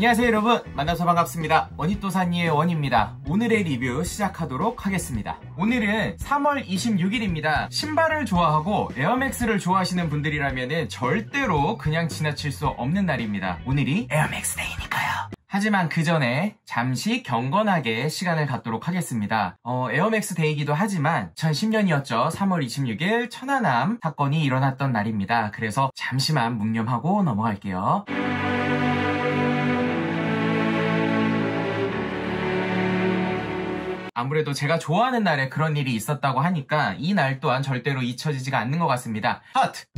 안녕하세요 여러분, 만나서 반갑습니다. 원hit도사니의 원입니다. 오늘의 리뷰 시작하도록 하겠습니다. 오늘은 3월 26일입니다. 신발을 좋아하고 에어맥스를 좋아하시는 분들이라면 절대로 그냥 지나칠 수 없는 날입니다. 오늘이 에어맥스 데이니까요. 하지만 그 전에 잠시 경건하게 시간을 갖도록 하겠습니다. 에어맥스 데이이기도 하지만 2010년이었죠. 3월 26일 천안함 사건이 일어났던 날입니다. 그래서 잠시만 묵념하고 넘어갈게요. 아무래도 제가 좋아하는 날에 그런 일이 있었다고 하니까 이 날 또한 절대로 잊혀지지가 않는 것 같습니다.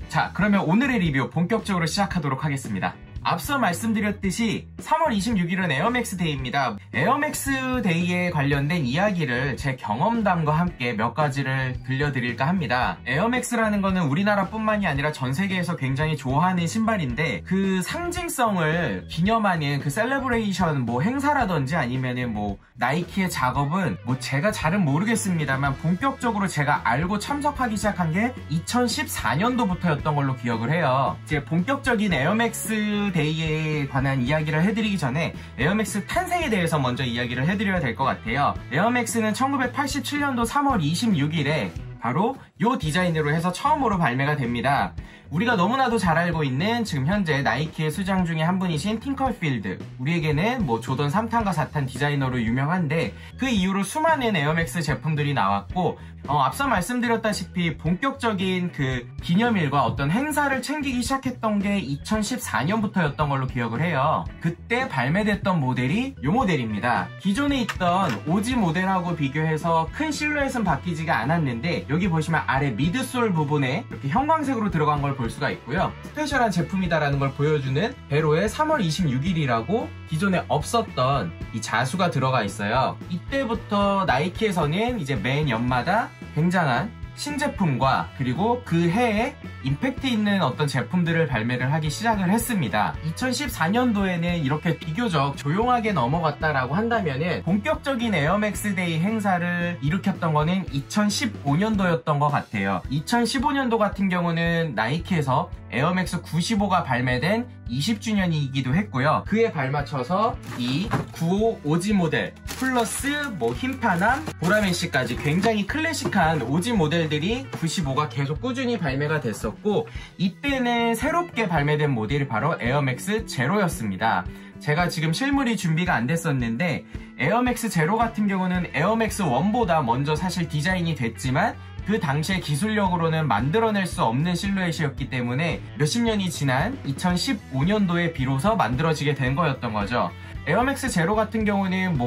자, 그러면 오늘의 리뷰 본격적으로 시작하도록 하겠습니다. 앞서 말씀드렸듯이 3월 26일은 에어맥스 데이입니다. 에어맥스 데이에 관련된 이야기를 제 경험담과 함께 몇 가지를 들려드릴까 합니다. 에어맥스라는 거는 우리나라뿐만이 아니라 전 세계에서 굉장히 좋아하는 신발인데 그 상징성을 기념하는 그 셀레브레이션 행사라든지 아니면은 나이키의 작업은 제가 잘은 모르겠습니다만 본격적으로 제가 알고 참석하기 시작한 게 2014년도부터였던 걸로 기억을 해요. 이제 본격적인 에어맥스 데이에 관한 이야기를 해드리기 전에 에어맥스 탄생에 대해서 먼저 이야기를 해드려야 될 것 같아요. 에어맥스는 1987년도 3월 26일에 바로 이 디자인으로 해서 처음으로 발매가 됩니다. 우리가 너무나도 잘 알고 있는 지금 현재 나이키의 수장 중에 한 분이신 팅커필드, 우리에게는 조던 3탄과 4탄 디자이너로 유명한데 그 이후로 수많은 에어맥스 제품들이 나왔고 앞서 말씀드렸다시피 본격적인 그 기념일과 어떤 행사를 챙기기 시작했던 게 2014년부터였던 걸로 기억을 해요. 그때 발매됐던 모델이 이 모델입니다. 기존에 있던 오지 모델하고 비교해서 큰 실루엣은 바뀌지가 않았는데 여기 보시면 아래 미드솔 부분에 이렇게 형광색으로 들어간 걸 볼 수가 있고요. 스페셜한 제품이다라는 걸 보여주는 베로의 3월 26일이라고 기존에 없었던 이 자수가 들어가 있어요. 이때부터 나이키에서는 이제 매 연마다 굉장한 신제품과 그리고 그 해에 임팩트 있는 어떤 제품들을 발매를 하기 시작을 했습니다. 2014년도에는 이렇게 비교적 조용하게 넘어갔다라고 한다면은 본격적인 에어맥스 데이 행사를 일으켰던 거는 2015년도였던 것 같아요. 2015년도 같은 경우는 나이키에서 에어맥스 95가 발매된 20주년이기도 했고요. 그에 발맞춰서 이 95 오지 모델 플러스 흰파남, 보라매시까지 굉장히 클래식한 오지 모델들이 95가 계속 꾸준히 발매가 됐었고 이때는 새롭게 발매된 모델이 바로 에어맥스 제로였습니다. 제가 지금 실물이 준비가 안 됐었는데 에어맥스 제로 같은 경우는 에어맥스 1보다 먼저 사실 디자인이 됐지만 그 당시의 기술력으로는 만들어낼 수 없는 실루엣이었기 때문에 몇십 년이 지난 2015년도에 비로소 만들어지게 된 거였던 거죠. 에어맥스 제로 같은 경우는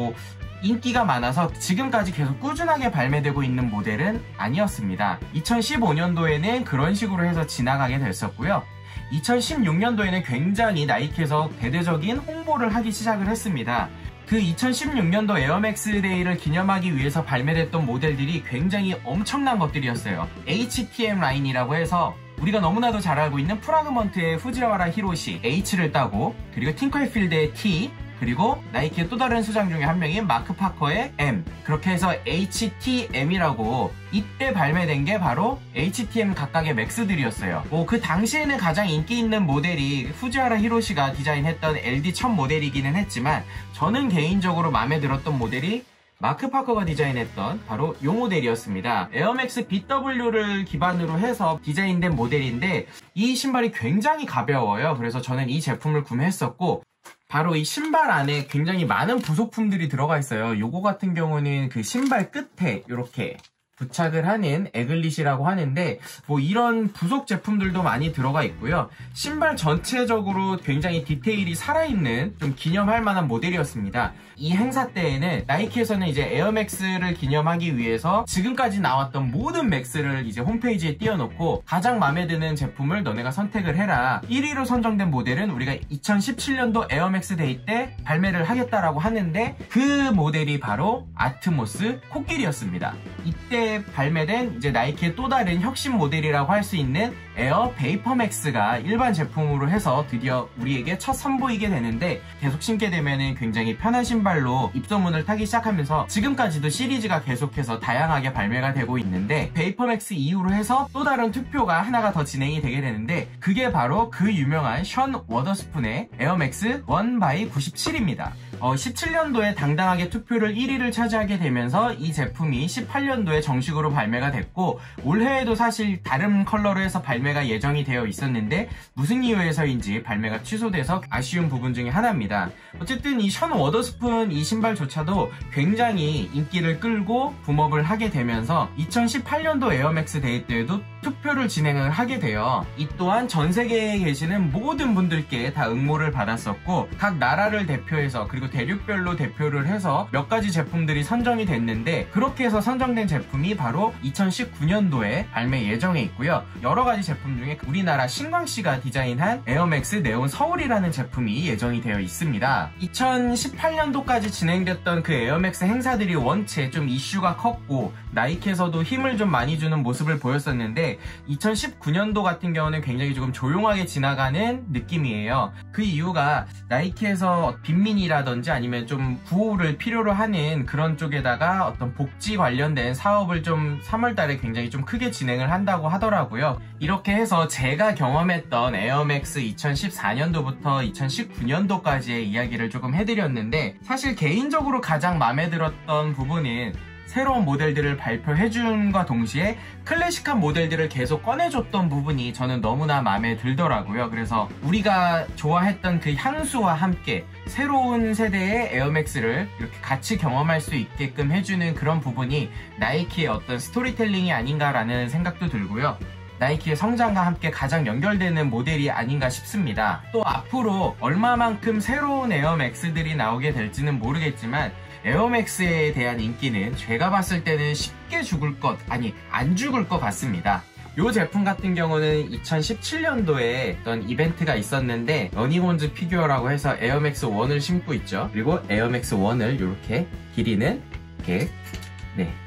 인기가 많아서 지금까지 계속 꾸준하게 발매되고 있는 모델은 아니었습니다. 2015년도에는 그런 식으로 해서 지나가게 됐었고요. 2016년도에는 굉장히 나이키에서 대대적인 홍보를 하기 시작을 했습니다. 그 2016년도 에어맥스 데이를 기념하기 위해서 발매됐던 모델들이 굉장히 엄청난 것들이었어요. HTM 라인이라고 해서 우리가 너무나도 잘 알고 있는 프라그먼트의 후지와라 히로시 H를 따고 그리고 팅커필드의 T 그리고 나이키의 또 다른 수장 중에 한 명인 마크 파커의 M, 그렇게 해서 HTM이라고 이때 발매된 게 바로 HTM 각각의 맥스들이었어요. 그 당시에는 가장 인기 있는 모델이 후지와라 히로시가 디자인했던 LD1000 모델이기는 했지만 저는 개인적으로 마음에 들었던 모델이 마크 파커가 디자인했던 바로 이 모델이었습니다. 에어맥스 BW를 기반으로 해서 디자인된 모델인데 이 신발이 굉장히 가벼워요. 그래서 저는 이 제품을 구매했었고 바로 이 신발 안에 굉장히 많은 부속품들이 들어가 있어요. 요거 같은 경우는 그 신발 끝에 이렇게 부착을 하는 에글릿이라고 하는데 이런 부속 제품들도 많이 들어가 있고요. 신발 전체적으로 굉장히 디테일이 살아있는 좀 기념할 만한 모델이었습니다. 이 행사 때에는 나이키에서는 이제 에어맥스를 기념하기 위해서 지금까지 나왔던 모든 맥스를 이제 홈페이지에 띄워놓고 가장 마음에 드는 제품을 너네가 선택을 해라. 1위로 선정된 모델은 우리가 2017년도 에어맥스 데이 때 발매를 하겠다라고 하는데 그 모델이 바로 아트모스 코끼리였습니다. 이때 최근에 발매된 이제 나이키의 또 다른 혁신 모델이라고 할 수 있는 에어 베이퍼맥스가 일반 제품으로 해서 드디어 우리에게 첫 선보이게 되는데, 계속 신게 되면은 굉장히 편한 신발로 입소문을 타기 시작하면서 지금까지도 시리즈가 계속해서 다양하게 발매가 되고 있는데, 베이퍼맥스 이후로 해서 또 다른 투표가 하나가 더 진행이 되게 되는데, 그게 바로 그 유명한 션 워더스푼의 에어맥스 1x97입니다. 17년도에 당당하게 투표를 1위를 차지하게 되면서 이 제품이 18년도에 정식으로 발매가 됐고, 올해에도 사실 다른 컬러로 해서 발매가 예정이 되어 있었는데 무슨 이유에서인지 발매가 취소돼서 아쉬운 부분 중에 하나입니다. 어쨌든 이 션 워더스푼 이 신발조차도 굉장히 인기를 끌고 붐업을 하게 되면서 2018년도 에어맥스 데이 때에도 투표를 진행을 하게 돼요. 이 또한 전 세계에 계시는 모든 분들께 다 응모를 받았었고, 각 나라를 대표해서 그리고 대륙별로 대표를 해서 몇 가지 제품들이 선정이 됐는데, 그렇게 해서 선정된 제품이 바로 2019년도에 발매 예정에 있고요. 여러 가지 제품 중에 우리나라 신광씨가 디자인한 에어맥스 네온 서울이라는 제품이 예정이 되어 있습니다. 2018년도까지 진행됐던 그 에어맥스 행사들이 원체 좀 이슈가 컸고 나이키에서도 힘을 좀 많이 주는 모습을 보였었는데, 2019년도 같은 경우는 굉장히 조금 조용하게 지나가는 느낌이에요. 그 이유가 나이키에서 빈민이라든지 아니면 좀 구호를 필요로 하는 그런 쪽에다가 어떤 복지 관련된 사업을 좀 3월달에 굉장히 좀 크게 진행을 한다고 하더라고요. 이렇게 해서 제가 경험했던 에어맥스 2014년도부터 2019년도까지의 이야기를 조금 해드렸는데, 사실 개인적으로 가장 마음에 들었던 부분은 새로운 모델들을 발표해준과 동시에 클래식한 모델들을 계속 꺼내줬던 부분이 저는 너무나 마음에 들더라고요. 그래서 우리가 좋아했던 그 향수와 함께 새로운 세대의 에어맥스를 이렇게 같이 경험할 수 있게끔 해주는 그런 부분이 나이키의 어떤 스토리텔링이 아닌가라는 생각도 들고요. 나이키의 성장과 함께 가장 연결되는 모델이 아닌가 싶습니다. 또 앞으로 얼마만큼 새로운 에어맥스들이 나오게 될지는 모르겠지만, 에어맥스에 대한 인기는 제가 봤을 때는 쉽게 죽을 것, 아니 안 죽을 것 같습니다. 이 제품 같은 경우는 2017년도에 어떤 이벤트가 있었는데, 러닝온즈 피규어라고 해서 에어맥스 1을 신고 있죠. 그리고 에어맥스 1을 이렇게 기리는 이렇게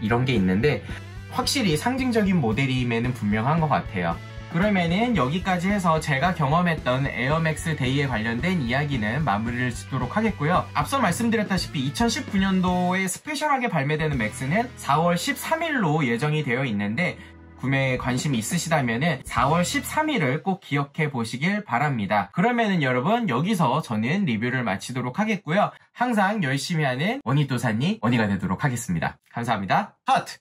이런 게 있는데, 확실히 상징적인 모델임에는 분명한 것 같아요. 그러면은 여기까지 해서 제가 경험했던 에어맥스 데이에 관련된 이야기는 마무리를 짓도록 하겠고요. 앞서 말씀드렸다시피 2019년도에 스페셜하게 발매되는 맥스는 4월 13일로 예정이 되어 있는데, 구매에 관심이 있으시다면은 4월 13일을 꼭 기억해 보시길 바랍니다. 그러면은 여러분, 여기서 저는 리뷰를 마치도록 하겠고요. 항상 열심히 하는 원희도사님 원희가 되도록 하겠습니다. 감사합니다. 하트!